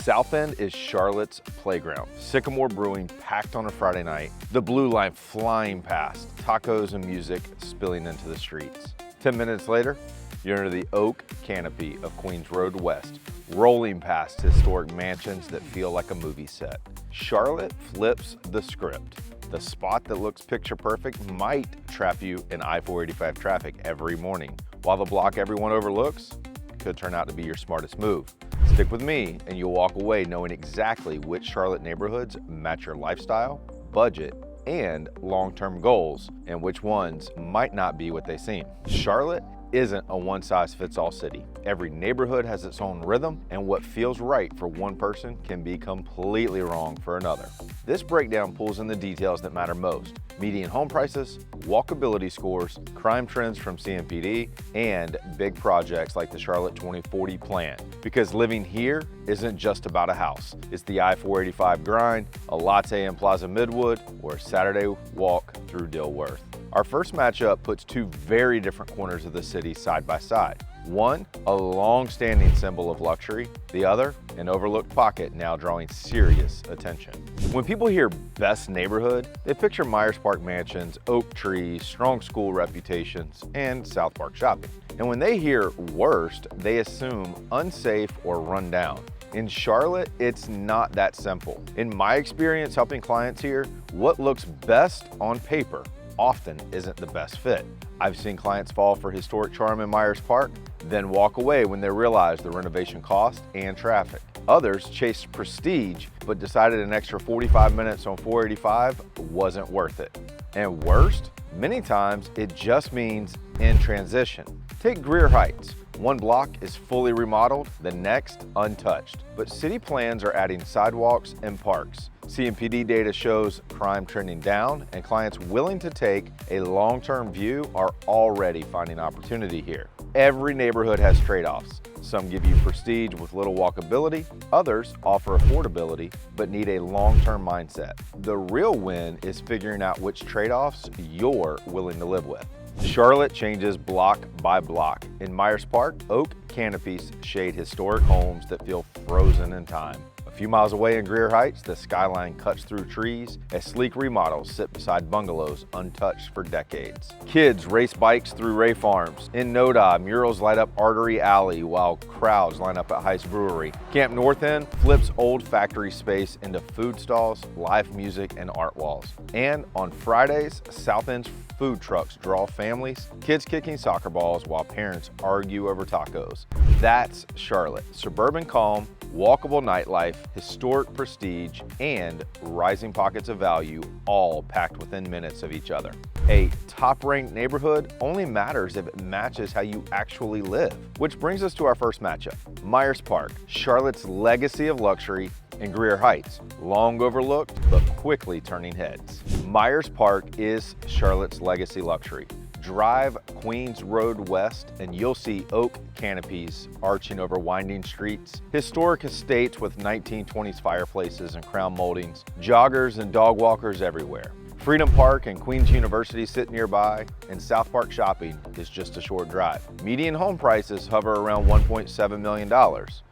South End is Charlotte's playground. Sycamore Brewing packed on a Friday night, the blue line flying past, tacos and music spilling into the streets. 10 minutes later, you're under the oak canopy of Queens Road West, rolling past historic mansions that feel like a movie set. Charlotte flips the script. The spot that looks picture perfect might trap you in I-485 traffic every morning, while the block everyone overlooks could turn out to be your smartest move. Stick with me and you'll walk away knowing exactly which Charlotte neighborhoods match your lifestyle, budget, and long-term goals, and which ones might not be what they seem. Charlotte isn't a one-size-fits-all city. Every neighborhood has its own rhythm, and what feels right for one person can be completely wrong for another. This breakdown pulls in the details that matter most: median home prices, walkability scores, crime trends from CMPD, and big projects like the Charlotte 2040 plan. Because living here isn't just about a house. It's the I-485 grind, a latte in Plaza Midwood, or a Saturday walk through Dilworth. Our first matchup puts two very different corners of the city side by side. One, a long-standing symbol of luxury. The other, an overlooked pocket now drawing serious attention. When people hear best neighborhood, they picture Myers Park mansions, oak trees, strong school reputations, and South Park shopping. And when they hear worst, they assume unsafe or run down. In Charlotte, it's not that simple. In my experience helping clients here, what looks best on paper often isn't the best fit. I've seen clients fall for historic charm in Myers Park, then walk away when they realize the renovation cost and traffic. Others chased prestige, but decided an extra 45 minutes on 485 wasn't worth it. And worst, many times it just means in transition. Take Greer Heights. One block is fully remodeled, the next untouched. But city plans are adding sidewalks and parks. CMPD data shows crime trending down, and clients willing to take a long-term view are already finding opportunity here. Every neighborhood has trade-offs. Some give you prestige with little walkability, others offer affordability but need a long-term mindset. The real win is figuring out which trade-offs you're willing to live with. Charlotte changes block by block. In Myers Park, oak canopies shade historic homes that feel frozen in time. A few miles away in Greer Heights, the skyline cuts through trees as sleek remodels sit beside bungalows untouched for decades. Kids race bikes through Ray Farms. In Noda, murals light up Artery Alley while crowds line up at Heist Brewery. Camp North End flips old factory space into food stalls, live music, and art walls. And on Fridays, South End's food trucks draw families, kids kicking soccer balls while parents argue over tacos. That's Charlotte. Suburban calm, walkable nightlife, historic prestige, and rising pockets of value, all packed within minutes of each other. A top-ranked neighborhood only matters if it matches how you actually live. Which brings us to our first matchup. Myers Park, Charlotte's legacy of luxury, and Greer Heights, long overlooked but quickly turning heads. Myers Park is Charlotte's legacy luxury. Drive Queens Road West and you'll see oak canopies arching over winding streets, historic estates with 1920s fireplaces and crown moldings, joggers and dog walkers everywhere. Freedom Park and Queens University sit nearby, and South Park shopping is just a short drive. Median home prices hover around $1.7 million.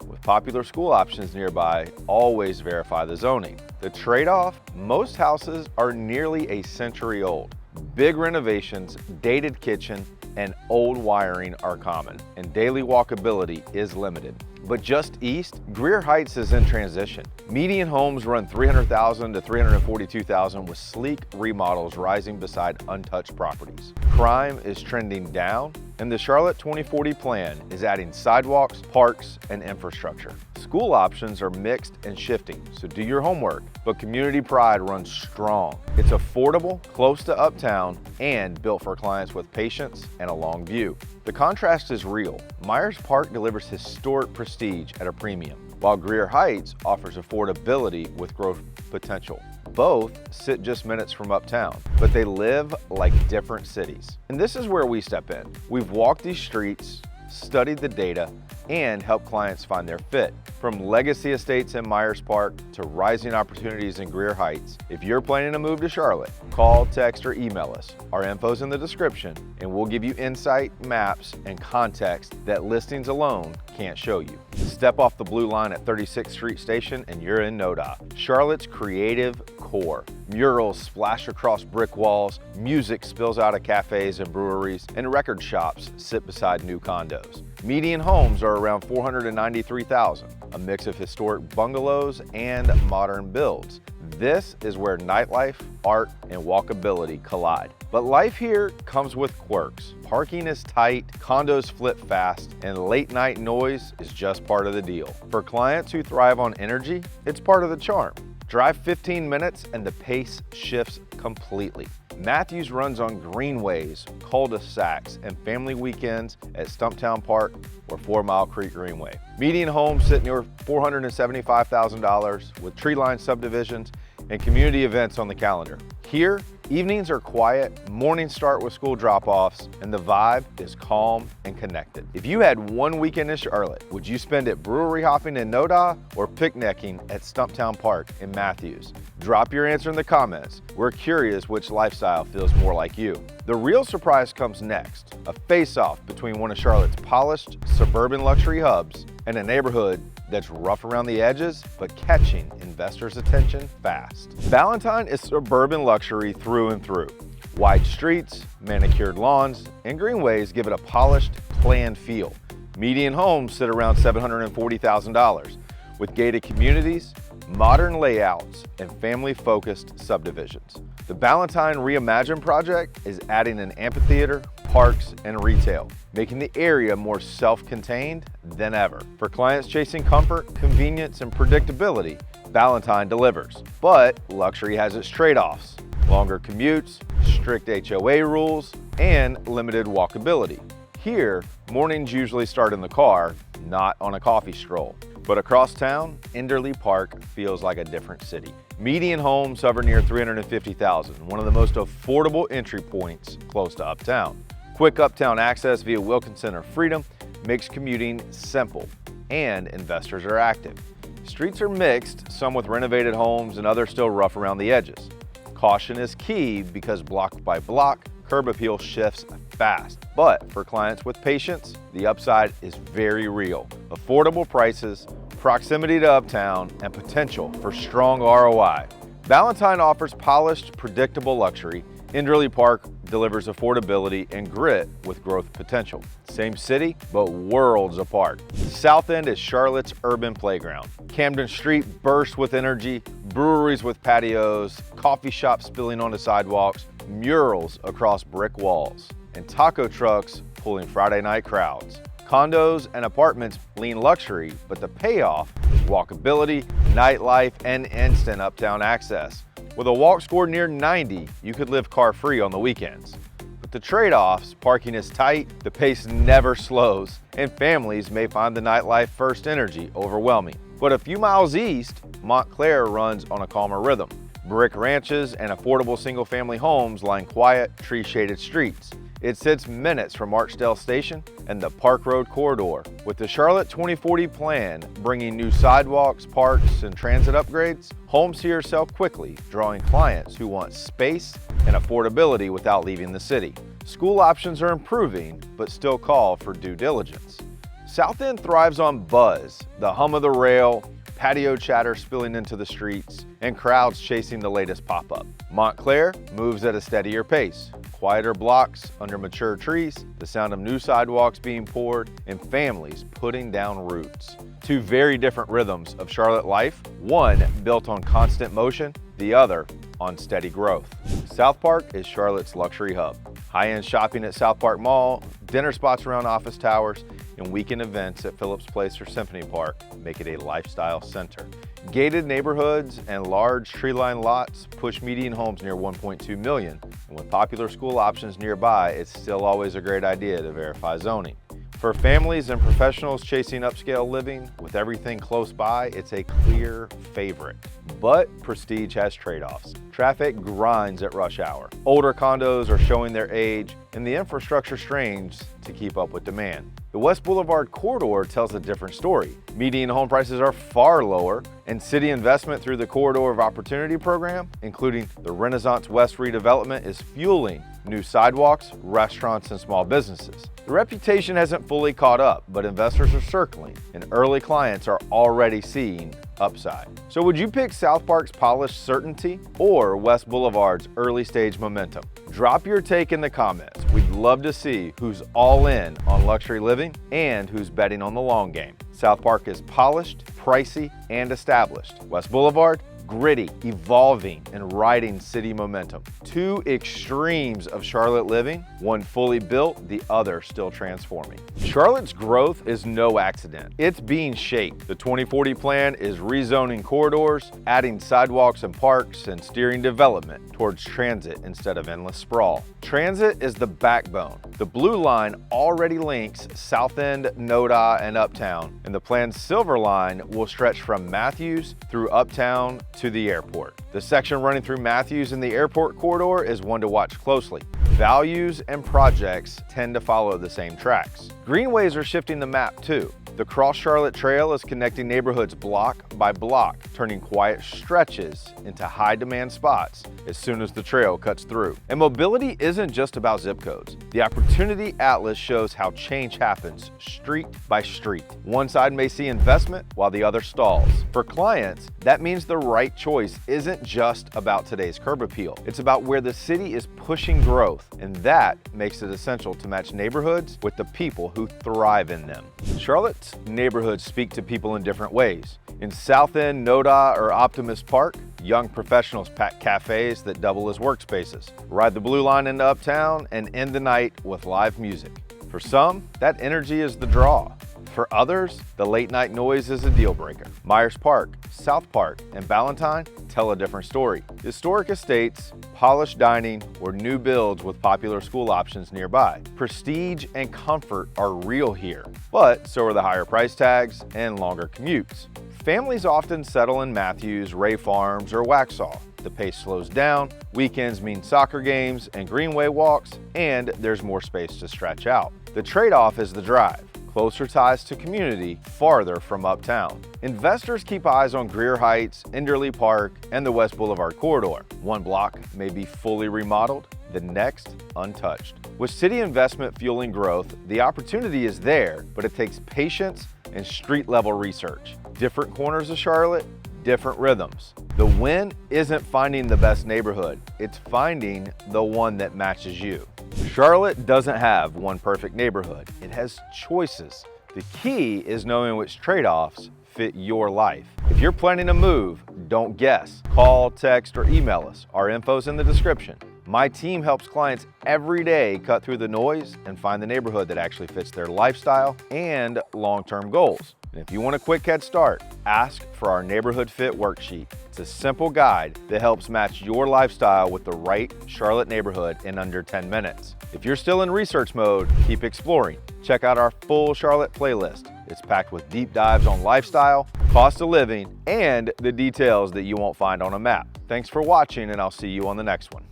With popular school options nearby, always verify the zoning. The trade-off, most houses are nearly a century old. Big renovations, dated kitchen, and old wiring are common, and daily walkability is limited. But just east, Greer Heights is in transition. Median homes run $300,000 to $342,000 with sleek remodels rising beside untouched properties. Crime is trending down, and the Charlotte 2040 plan is adding sidewalks, parks, and infrastructure. School options are mixed and shifting, so do your homework, but community pride runs strong. It's affordable, close to Uptown, and built for clients with patience and a long view. The contrast is real. Myers Park delivers historic prestige at a premium, while Greer Heights offers affordability with growth potential. Both sit just minutes from Uptown, but they live like different cities. And this is where we step in. We've walked these streets, studied the data, and help clients find their fit. From legacy estates in Myers Park to rising opportunities in Greer Heights, if you're planning to move to Charlotte, call, text, or email us. Our info's in the description, and we'll give you insight, maps, and context that listings alone can't show you. Step off the blue line at 36th Street Station and you're in NoDa, Charlotte's creative core. Murals splash across brick walls, music spills out of cafes and breweries, and record shops sit beside new condos. Median homes are around $493,000, a mix of historic bungalows and modern builds. This is where nightlife, art, and walkability collide. But life here comes with quirks. Parking is tight, condos flip fast, and late night noise is just part of the deal. For clients who thrive on energy, it's part of the charm. Drive 15 minutes and the pace shifts completely. Matthews runs on greenways, cul-de-sacs, and family weekends at Uptown Park or 4 Mile Creek Greenway. Median homes sit near $475,000 with tree-lined subdivisions and community events on the calendar. Here, evenings are quiet, mornings start with school drop-offs, and the vibe is calm and connected. If you had one weekend in Charlotte, would you spend it brewery hopping in NoDa or picnicking at Stumptown Park in Matthews? Drop your answer in the comments. We're curious which lifestyle feels more like you. The real surprise comes next, a face-off between one of Charlotte's polished suburban luxury hubs and a neighborhood that's rough around the edges, but catching investors' attention fast. Valentine is suburban luxury through and through. Wide streets, manicured lawns, and greenways give it a polished, planned feel. Median homes sit around $740,000, with gated communities, modern layouts, and family-focused subdivisions. The Valentine Reimagined project is adding an amphitheater, parks, and retail, making the area more self-contained than ever. For clients chasing comfort, convenience, and predictability, Valentine delivers. But luxury has its trade-offs: longer commutes, strict HOA rules, and limited walkability. Here, mornings usually start in the car, not on a coffee stroll. But across town, Enderley Park feels like a different city. Median homes hover near $350,000, one of the most affordable entry points close to Uptown. Quick Uptown access via Wilkinson or Freedom makes commuting simple, and investors are active. Streets are mixed, some with renovated homes and others still rough around the edges. Caution is key because block by block, curb appeal shifts fast. But for clients with patience, the upside is very real. Affordable prices, proximity to Uptown, and potential for strong ROI. Valentine offers polished, predictable luxury. Enderley Park delivers affordability and grit with growth potential. Same city, but worlds apart. South End is Charlotte's urban playground. Camden Street bursts with energy, breweries with patios, coffee shops spilling onto sidewalks, murals across brick walls, and taco trucks pulling Friday night crowds. Condos and apartments lean luxury, but the payoff is walkability, nightlife, and instant Uptown access. With a walk score near 90, you could live car-free on the weekends. But the trade-offs: parking is tight, the pace never slows, and families may find the nightlife first energy overwhelming. But a few miles east, Montclair runs on a calmer rhythm. Brick ranches and affordable single-family homes line quiet, tree-shaded streets. It sits minutes from Archdale Station and the Park Road corridor. With the Charlotte 2040 plan bringing new sidewalks, parks, and transit upgrades, homes here sell quickly, drawing clients who want space and affordability without leaving the city. School options are improving, but still call for due diligence. South End thrives on buzz, the hum of the rail, patio chatter spilling into the streets, and crowds chasing the latest pop-up. Montclair moves at a steadier pace. Quieter blocks under mature trees, the sound of new sidewalks being poured, and families putting down roots. Two very different rhythms of Charlotte life, one built on constant motion, the other on steady growth. South Park is Charlotte's luxury hub. High-end shopping at South Park Mall, dinner spots around office towers, and weekend events at Phillips Place or Symphony Park make it a lifestyle center. Gated neighborhoods and large tree-lined lots push median homes near 1.2 million, and with popular school options nearby, it's still always a great idea to verify zoning. For families and professionals chasing upscale living with everything close by, it's a clear favorite. But prestige has trade-offs. Traffic grinds at rush hour. Older condos are showing their age, and the infrastructure strains to keep up with demand. The West Boulevard corridor tells a different story. Median home prices are far lower, and city investment through the Corridor of Opportunity program, including the Renaissance West redevelopment, is fueling new sidewalks, restaurants, and small businesses. The reputation hasn't fully caught up, but investors are circling, and early clients are already seeing upside. So would you pick South Park's polished certainty or West Boulevard's early stage momentum? Drop your take in the comments. We'd love to see who's all in on luxury living and who's betting on the long game. South Park is polished, pricey, and established. West Boulevard, gritty, evolving, and riding city momentum. Two extremes of Charlotte living, one fully built, the other still transforming. Charlotte's growth is no accident. It's being shaped. The 2040 plan is rezoning corridors, adding sidewalks and parks, and steering development towards transit instead of endless sprawl. Transit is the backbone. The blue line already links South End, Noda, and Uptown, and the plan's silver line will stretch from Matthews through Uptown to the airport. The section running through Matthews and the airport corridor is one to watch closely. Values and projects tend to follow the same tracks. Greenways are shifting the map too. The Cross Charlotte Trail is connecting neighborhoods block by block, turning quiet stretches into high-demand spots as soon as the trail cuts through. And mobility isn't just about zip codes. The Opportunity Atlas shows how change happens street by street. One side may see investment while the other stalls. For clients, that means the right choice isn't just about today's curb appeal. It's about where the city is pushing growth, and that makes it essential to match neighborhoods with the people who thrive in them. Charlotte's neighborhoods speak to people in different ways. In South End, Noda, or Optimist Park, young professionals pack cafes that double as workspaces, ride the blue line into Uptown, and end the night with live music. For some, that energy is the draw. For others, the late night noise is a deal breaker. Myers Park, South Park, and Ballantyne tell a different story. Historic estates, polished dining, or new builds with popular school options nearby. Prestige and comfort are real here, but so are the higher price tags and longer commutes. Families often settle in Matthews, Ray Farms, or Waxhaw. The pace slows down, weekends mean soccer games and greenway walks, and there's more space to stretch out. The trade-off is the drive. Closer ties to community, farther from Uptown. Investors keep eyes on Greer Heights, Enderley Park, and the West Boulevard corridor. One block may be fully remodeled, the next untouched. With city investment fueling growth, the opportunity is there, but it takes patience and street-level research. Different corners of Charlotte, different rhythms. The win isn't finding the best neighborhood, it's finding the one that matches you. Charlotte doesn't have one perfect neighborhood, it has choices. The key is knowing which trade-offs fit your life. If you're planning a move, don't guess. Call, text, or email us. Our info's in the description. My team helps clients every day cut through the noise and find the neighborhood that actually fits their lifestyle and long-term goals. And if you want a quick head start, ask for our Neighborhood Fit Worksheet. It's a simple guide that helps match your lifestyle with the right Charlotte neighborhood in under 10 minutes. If you're still in research mode, keep exploring. Check out our full Charlotte playlist. It's packed with deep dives on lifestyle, cost of living, and the details that you won't find on a map. Thanks for watching, and I'll see you on the next one.